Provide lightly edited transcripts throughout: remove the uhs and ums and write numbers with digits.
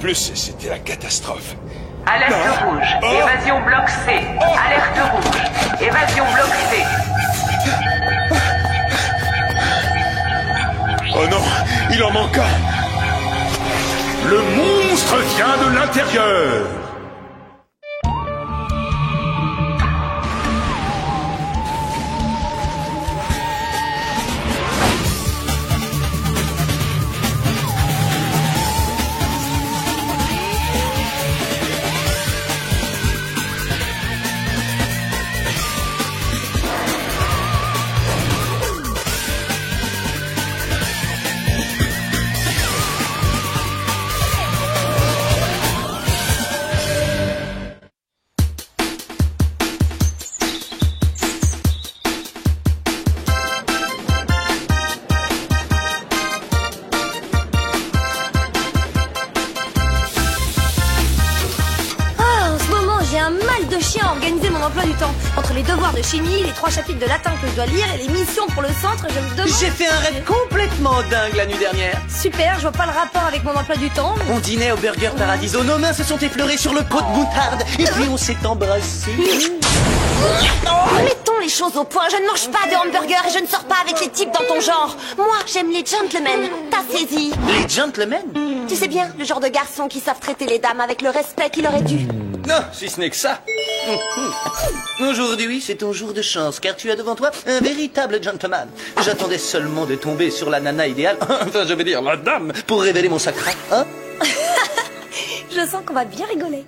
plus, c'était la catastrophe. Alerte rouge. Évasion bloc C. Alerte rouge. Évasion bloc C. Oh non, il en manque un. Le monstre vient de l'intérieur. Entre les devoirs de chimie, les 3 chapitres de latin que je dois lire et les missions pour le centre, je me demande... J'ai fait un rêve complètement dingue la nuit dernière. Super, je vois pas le rapport avec mon emploi du temps. On dînait au Burger Paradiso, nos mains se sont effleurées sur le pot de moutarde et puis on s'est embrassés. Mettons les choses au point, je ne mange pas de hamburger et je ne sors pas avec les types dans ton genre. Moi, j'aime les gentlemen, t'as saisi? Les gentlemen? Tu sais bien, le genre de garçons qui savent traiter les dames avec le respect qu'il aurait dû. Non, si ce n'est que ça. Aujourd'hui, c'est ton jour de chance, car tu as devant toi un véritable gentleman. J'attendais seulement de tomber sur la nana idéale, enfin je veux dire la dame, pour révéler mon secret, hein? Je sens qu'on va bien rigoler.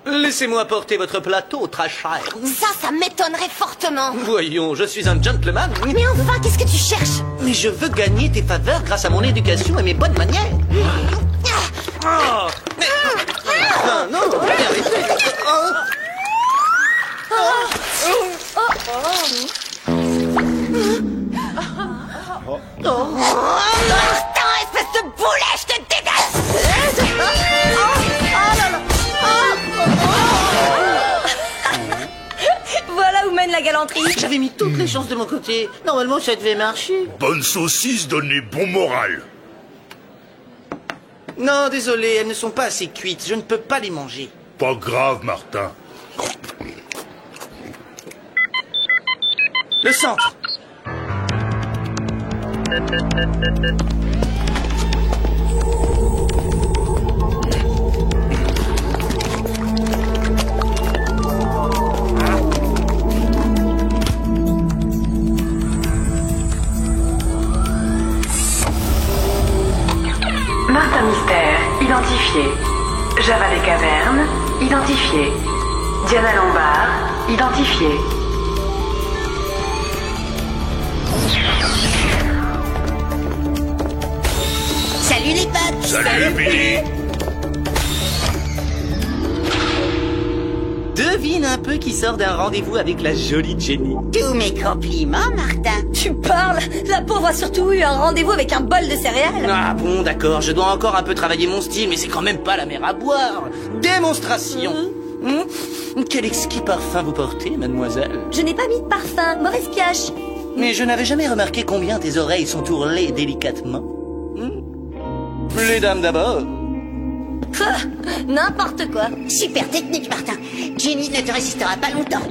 Laissez-moi porter votre plateau, Trashire. Ça m'étonnerait fortement. Voyons, je suis un gentleman. Mais enfin, qu'est-ce que tu cherches? Mais je veux gagner tes faveurs grâce à mon éducation et mes bonnes manières. Oh, mais... Ah, non, arrêtez. Martin, espèce de boulet, je te déteste. Voilà où mène la galanterie. J'avais mis toutes les chances de mon côté. Normalement, ça devait marcher. Bonne saucisse donne les bons moral. Non, désolé, elles ne sont pas assez cuites. Je ne peux pas les manger. Pas grave, Martin. Le centre. Martin Mystère, identifié. Java des Cavernes, identifié. Diana Lombard, identifié. Salut les potes. Salut, Billy. Devine un peu qui sort d'un rendez-vous avec la jolie Jenny. Tous mes compliments, Martin. Tu parles? La pauvre a surtout eu un rendez-vous avec un bol de céréales. Ah bon, d'accord, je dois encore un peu travailler mon style, mais c'est quand même pas la mer à boire. Démonstration. Quel exquis parfum vous portez, mademoiselle? Je n'ai pas mis de parfum, mauvaise pioche. Mais je n'avais jamais remarqué combien tes oreilles sont ourlées délicatement. Les dames d'abord. N'importe quoi. Super technique, Martin. Jenny ne te résistera pas longtemps.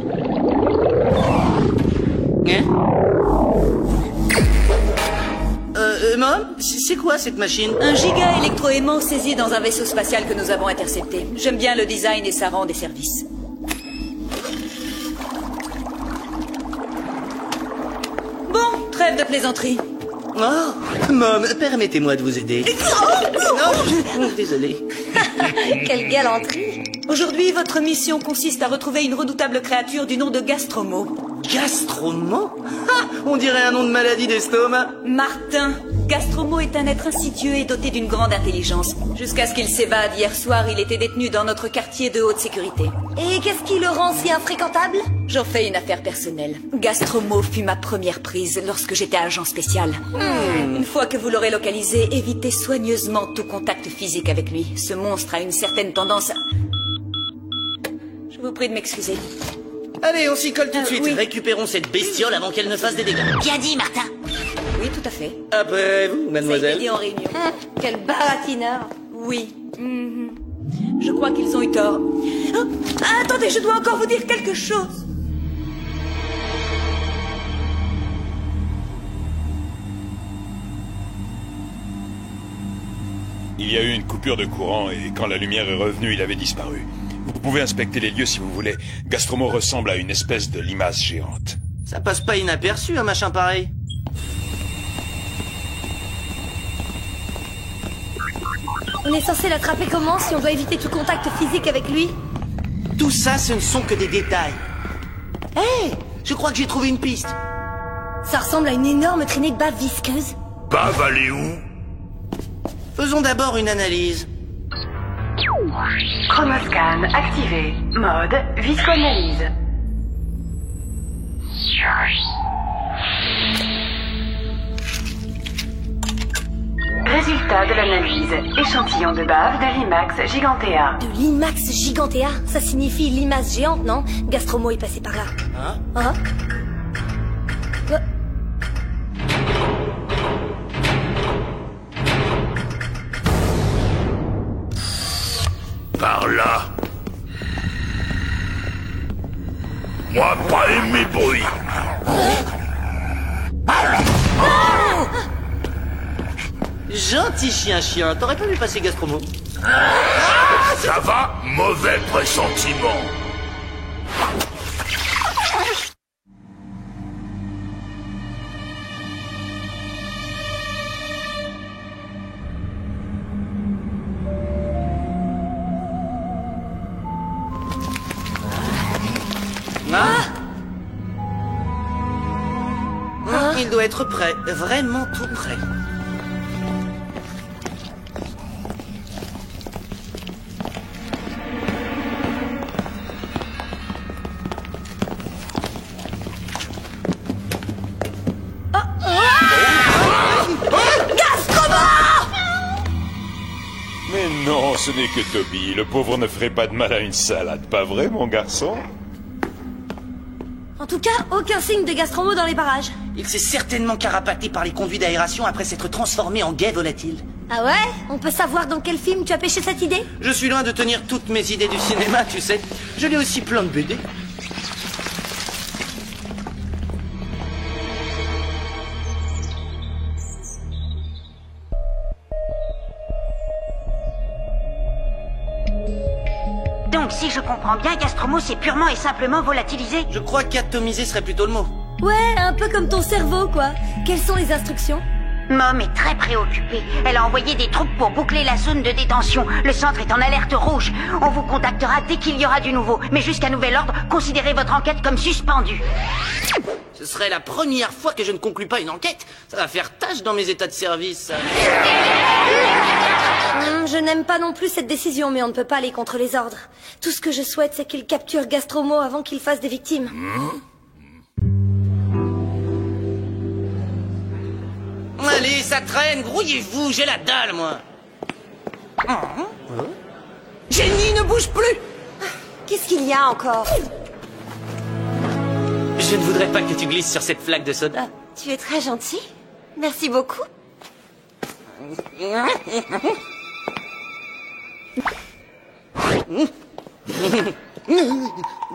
Hein? Mom, c'est quoi cette machine? Un giga électroaimant saisi dans un vaisseau spatial que nous avons intercepté. J'aime bien le design et ça rend des services. Bon, trêve de plaisanterie. Oh, Mom, permettez-moi de vous aider. Non, désolé. Quelle galanterie. Aujourd'hui, votre mission consiste à retrouver une redoutable créature du nom de Gastromo. Gastromo? Ah, on dirait un nom de maladie d'estomac. Martin. Gastromo est un être insidieux et doté d'une grande intelligence. Jusqu'à ce qu'il s'évade hier soir, il était détenu dans notre quartier de haute sécurité. Et qu'est-ce qui le rend si infréquentable? J'en fais une affaire personnelle. Gastromo fut ma première prise lorsque j'étais agent spécial. Une fois que vous l'aurez localisé, évitez soigneusement tout contact physique avec lui. Ce monstre a une certaine tendance à... Je vous prie de m'excuser. Allez, on s'y colle tout de suite. Oui. Récupérons cette bestiole avant qu'elle ne fasse des dégâts. Bien dit, Martin. Oui, tout à fait. Après vous, Ça a mademoiselle. été dit en réunion. Quel baratineur. Oui. Je crois qu'ils ont eu tort. Attendez, je dois encore vous dire quelque chose. Il y a eu une coupure de courant et quand la lumière est revenue, il avait disparu. Vous pouvez inspecter les lieux si vous voulez. Gastromo ressemble à une espèce de limace géante. Ça passe pas inaperçu, un machin pareil. On est censé l'attraper comment si on doit éviter tout contact physique avec lui? Tout ça, ce ne sont que des détails. Hé, je crois que j'ai trouvé une piste. Ça ressemble à une énorme traînée de bave visqueuse. Bave aller où? Faisons d'abord une analyse. Chronoscan activé. Mode viscoanalyse. Résultat de l'analyse. Échantillon de bave de Limax gigantea. De Limax gigantea? Ça signifie limace géante, non? Gastromo est passé par là. Hein? Par là. Moi, pas aimé bruit. Gentil chien, t'aurais pas vu passer Gastromo? Ça va? Mauvais pressentiment. Il doit être prêt, vraiment tout prêt. Mais non, ce n'est que Toby. Le pauvre ne ferait pas de mal à une salade, pas vrai, mon garçon? En tout cas, aucun signe de Gastromo dans les parages. Il s'est certainement carapaté par les conduits d'aération après s'être transformé en guet volatile. Ah ouais? On peut savoir dans quel film tu as pêché cette idée? Je suis loin de tenir toutes mes idées du cinéma, tu sais. Je lis aussi plein de BD. Donc, si je comprends bien, Gastromo s'est purement et simplement volatilisé. Je crois qu'atomiser serait plutôt le mot. Ouais, un peu comme ton cerveau, quoi. Quelles sont les instructions? Mom est très préoccupée. Elle a envoyé des troupes pour boucler la zone de détention. Le centre est en alerte rouge. On vous contactera dès qu'il y aura du nouveau. Mais jusqu'à nouvel ordre, considérez votre enquête comme suspendue. Ce serait la première fois que je ne conclue pas une enquête. Ça va faire tâche dans mes états de service. Je n'aime pas non plus cette décision, mais on ne peut pas aller contre les ordres. Tout ce que je souhaite, c'est qu'il capture Gastromo avant qu'il fasse des victimes. Allez, ça traîne, grouillez-vous, j'ai la dalle, moi. Jenny, ne bouge plus. Qu'est-ce qu'il y a encore? Je ne voudrais pas que tu glisses sur cette flaque de soda. Tu es très gentil. Merci beaucoup.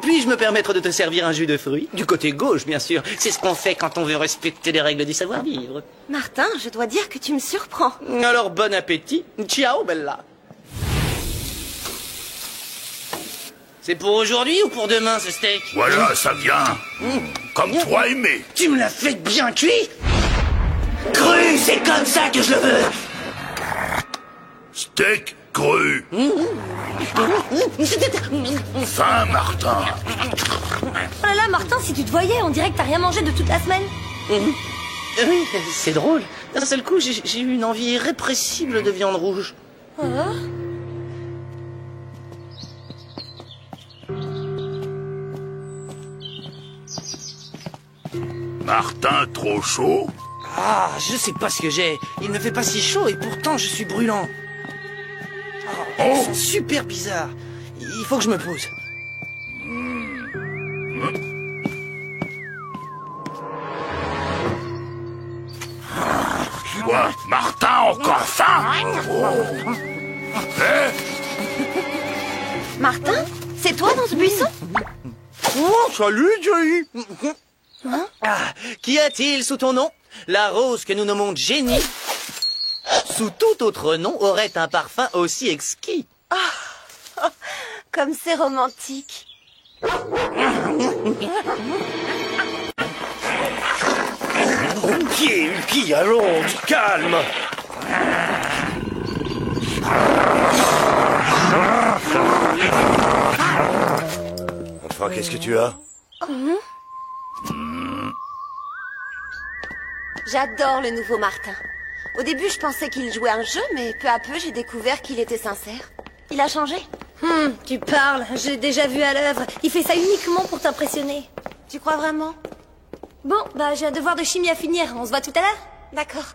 Puis-je me permettre de te servir un jus de fruits? Du côté gauche, bien sûr. C'est ce qu'on fait quand on veut respecter les règles du savoir-vivre. Martin, je dois dire que tu me surprends. Alors, bon appétit. Ciao, Bella. C'est pour aujourd'hui ou pour demain, ce steak? Voilà, ça vient. Comme toi aimé. Tu me l'as fait bien cuit? Cru, c'est comme ça que je le veux. Steak cru. Fin, Martin. Oh là là, Martin, si tu te voyais, on dirait que t'as rien mangé de toute la semaine. Oui, c'est drôle. D'un seul coup, j'ai eu une envie irrépressible de viande rouge. Oh. Martin, trop chaud? Ah, je sais pas ce que j'ai. Il ne fait pas si chaud et pourtant je suis brûlant. Oh, c'est super bizarre. Il faut que je me pose. Quoi, Martin, encore faim? Martin, c'est toi dans ce buisson? Oh, salut, Jenny. Qu'y a-t-il sous ton nom? La rose que nous nommons Jenny, sous tout autre nom, aurait un parfum aussi exquis. Comme c'est romantique. Qui, allons, du calme. Enfin, qu'est-ce que tu as? J'adore le nouveau Martin. Au début, je pensais qu'il jouait un jeu, mais peu à peu, j'ai découvert qu'il était sincère. Il a changé. Tu parles, j'ai déjà vu à l'œuvre. Il fait ça uniquement pour t'impressionner. Tu crois vraiment? Bon, bah j'ai un devoir de chimie à finir. On se voit tout à l'heure? D'accord.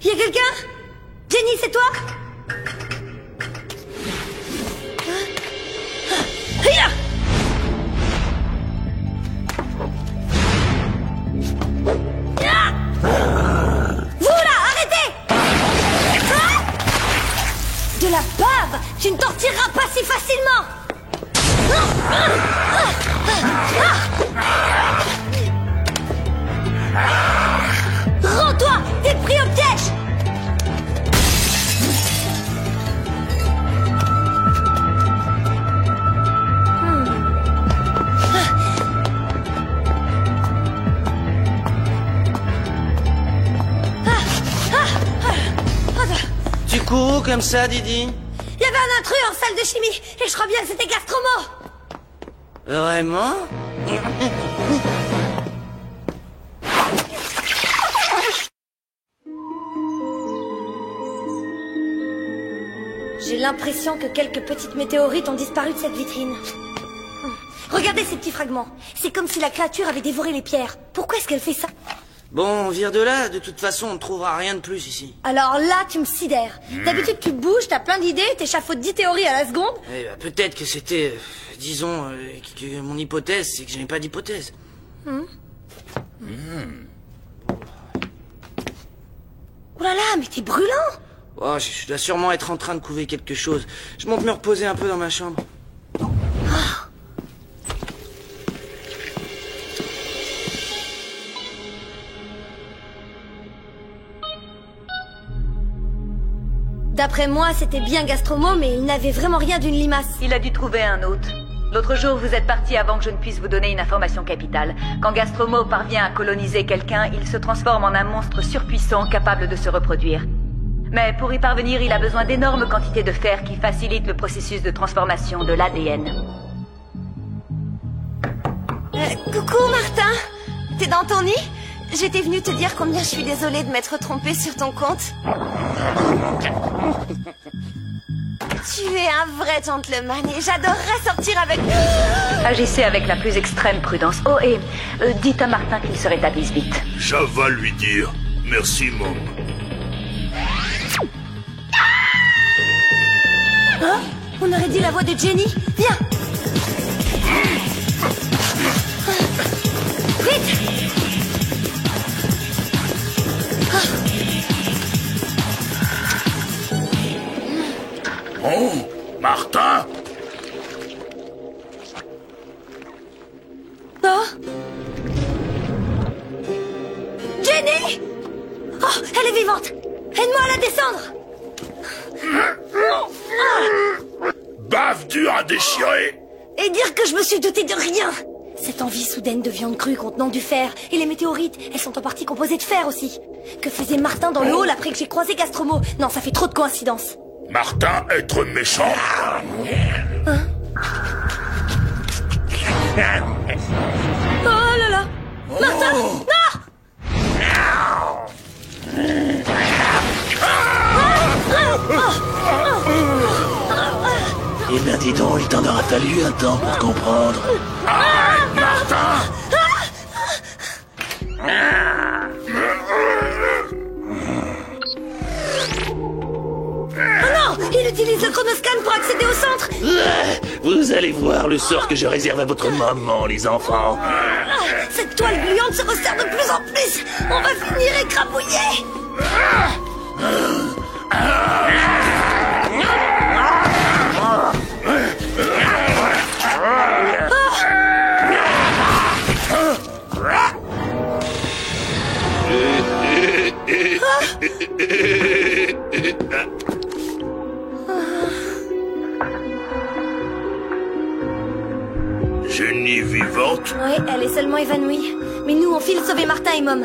Y a quelqu'un? Jenny, c'est toi? Là! Vous là, arrêtez! De la bave! Tu ne t'en tireras pas si facilement! Rends-toi! T'es pris au piège! Tu cours comme ça, Didi? Il y avait un intrus en salle de chimie et je crois bien que c'était Gastromo. Vraiment? J'ai l'impression que quelques petites météorites ont disparu de cette vitrine. Regardez ces petits fragments. C'est comme si la créature avait dévoré les pierres. Pourquoi est-ce qu'elle fait ça? Bon, on vire de là. De toute façon, on ne trouvera rien de plus ici. Alors là, tu me sidères. D'habitude, tu bouges, t'as plein d'idées, t'échafaudes 10 théories à la seconde. Eh ben, peut-être que c'était... disons, que mon hypothèse, c'est que je n'ai pas d'hypothèse. Oh là là, mais t'es brûlant. Oh, je dois sûrement être en train de couver quelque chose. Je monte me reposer un peu dans ma chambre. D'après moi, c'était bien Gastromo, mais il n'avait vraiment rien d'une limace. Il a dû trouver un hôte. L'autre jour, vous êtes parti avant que je ne puisse vous donner une information capitale. Quand Gastromo parvient à coloniser quelqu'un, il se transforme en un monstre surpuissant capable de se reproduire. Mais pour y parvenir, il a besoin d'énormes quantités de fer qui facilitent le processus de transformation de l'ADN. Coucou Martin. T'es dans ton lit? J'étais venue te dire combien je suis désolée de m'être trompée sur ton compte. Tu es un vrai gentleman et j'adorerais sortir avec... Agissez avec la plus extrême prudence. Oh, et dites à Martin qu'il se rétablisse vite. Ça va lui dire. Merci, Mom. Hein? On aurait dit la voix de Jenny. Viens. Vite. Oh, Martin? Oh. Jenny! Oh, elle est vivante. Aide-moi à la descendre. Bave dure à déchirer. Et dire que je me suis douté de rien. Cette envie soudaine de viande crue contenant du fer. Et les météorites, elles sont en partie composées de fer aussi. Que faisait Martin dans le hall après que j'ai croisé Gastromo? Non, ça fait trop de coïncidences. Martin, être méchant. Hein? Oh là là! Martin! Non! Eh bien, dis donc, il t'en aura fallu un temps pour comprendre. Arrête, Martin! Oh non! Il utilise le chronoscan pour accéder au centre. Vous allez voir le sort que je réserve à votre maman, les enfants. Cette toile gluante se resserre de plus en plus. On va finir écrabouillé. Jenny vivante? Oui, elle est seulement évanouie. Mais nous, on file sauver Martin et Mom.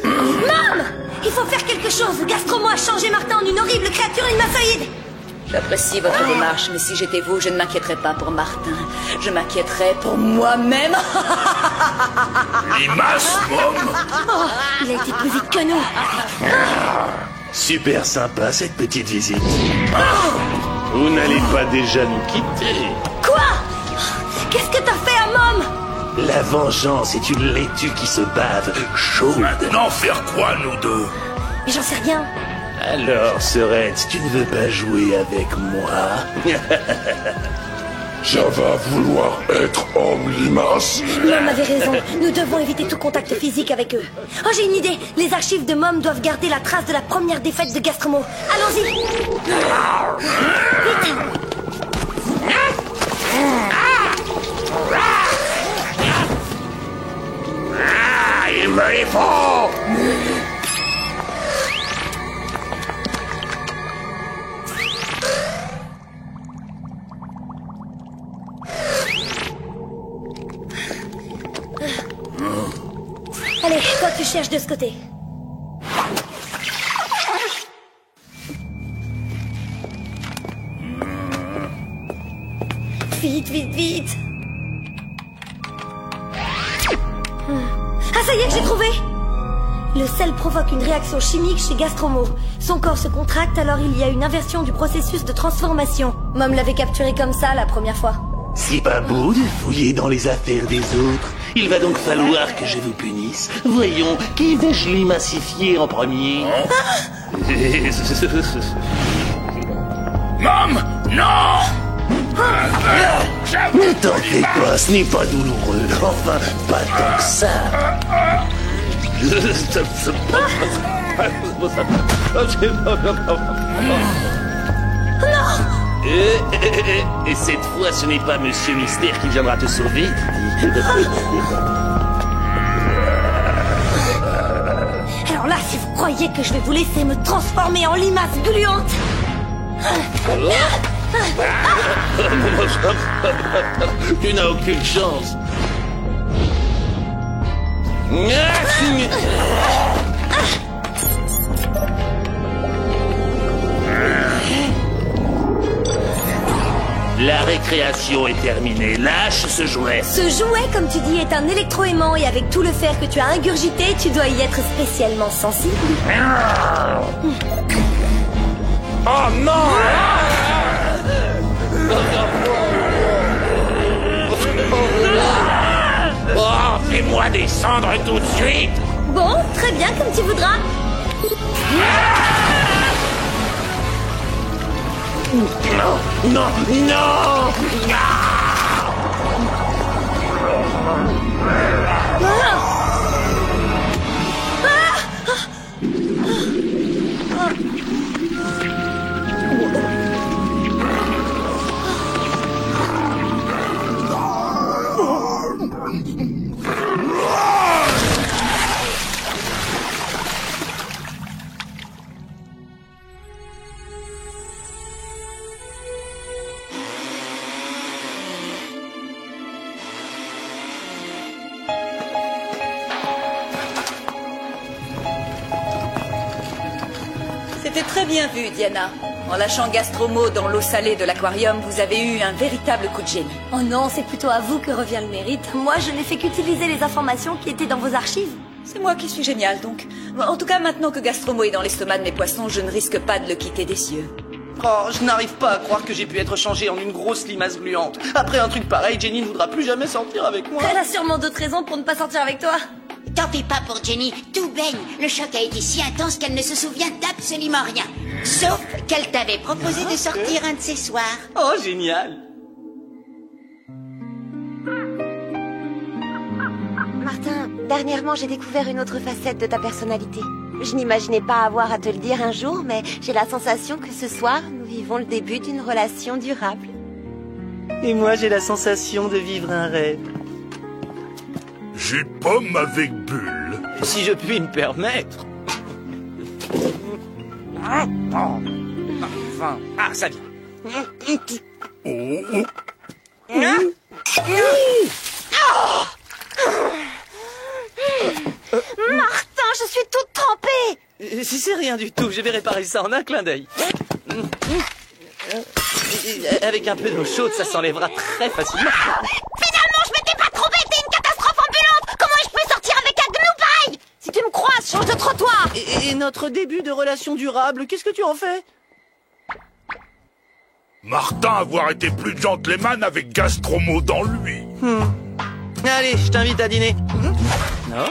Mom! Il faut faire quelque chose. Gastromo a changé Martin en une horrible créature limaçoïde. J'apprécie votre démarche, mais si j'étais vous, je ne m'inquiéterais pas pour Martin. Je m'inquiéterais pour moi-même. Limace, Mom? Oh, il a été plus vite que nous. Super sympa cette petite visite. Vous n'allez pas déjà nous quitter? Quoi? Qu'est-ce que t'as fait à Mom? La vengeance est une laitue qui se bave chaude. Maintenant, faire quoi, nous deux? Mais j'en sais rien. Alors, Serette, tu ne veux pas jouer avec moi? Java vouloir être homme limace? Mom avait raison. Nous devons éviter tout contact physique avec eux. Oh, j'ai une idée. Les archives de Mom doivent garder la trace de la première défaite de Gastromo. Allons-y. Vite. Il me les faut! Allez, toi tu cherches de ce côté. Vite, vite, vite. Ah, ça y est, j'ai trouvé. Le sel provoque une réaction chimique chez Gastromo. Son corps se contracte, alors il y a une inversion du processus de transformation. Mom l'avait capturé comme ça la première fois. C'est pas beau de fouiller dans les affaires des autres. Il va donc falloir que je vous punisse. Voyons, qui vais-je limacifier en premier? Mom, non! Ne t'en fais pas, ce n'est pas douloureux. Enfin, pas tant que ça. Et cette fois, ce n'est pas Monsieur Mystère qui viendra te sauver. Alors là, si vous croyez que je vais vous laisser me transformer en limace gluante... Tu n'as aucune chance. La récréation est terminée. Lâche ce jouet. Ce jouet, comme tu dis, est un électroaimant et avec tout le fer que tu as ingurgité, tu dois y être spécialement sensible. Oh non! Oh, fais-moi descendre tout de suite! Bon, très bien, comme tu voudras. Non, non, non! C'était très bien vu, Diana. En lâchant Gastromo dans l'eau salée de l'aquarium, vous avez eu un véritable coup de génie. Oh non, c'est plutôt à vous que revient le mérite. Moi, je n'ai fait qu'utiliser les informations qui étaient dans vos archives. C'est moi qui suis génial, donc. En tout cas, maintenant que Gastromo est dans l'estomac de mes poissons, je ne risque pas de le quitter des cieux. Oh, je n'arrive pas à croire que j'ai pu être changé en une grosse limace gluante. Après un truc pareil, Jenny ne voudra plus jamais sortir avec moi. Elle a sûrement d'autres raisons pour ne pas sortir avec toi. Tant pis pas pour Jenny, tout baigne. Le choc a été si intense qu'elle ne se souvient d'absolument rien. Sauf qu'elle t'avait proposé de sortir un de ces soirs. Oh, génial. Martin, dernièrement, j'ai découvert une autre facette de ta personnalité. Je n'imaginais pas avoir à te le dire un jour, mais j'ai la sensation que ce soir, nous vivons le début d'une relation durable. Et moi, j'ai la sensation de vivre un rêve. J'ai pomme avec bulle. Si je puis me permettre. Enfin, ça vient. Martin, je suis toute trempée! Si c'est rien du tout, je vais réparer ça en un clin d'œil. Avec un peu d'eau chaude, ça s'enlèvera très facilement. Finalement, je m'étais pas trompée, t'es une catastrophe ambulante! Comment je peux sortir avec un gnou pareil? Si tu me croises, change de trottoir! Et notre début de relation durable, qu'est-ce que tu en fais? Martin avoir été plus gentleman avec Gastromo dans lui. Allez, je t'invite à dîner. Non?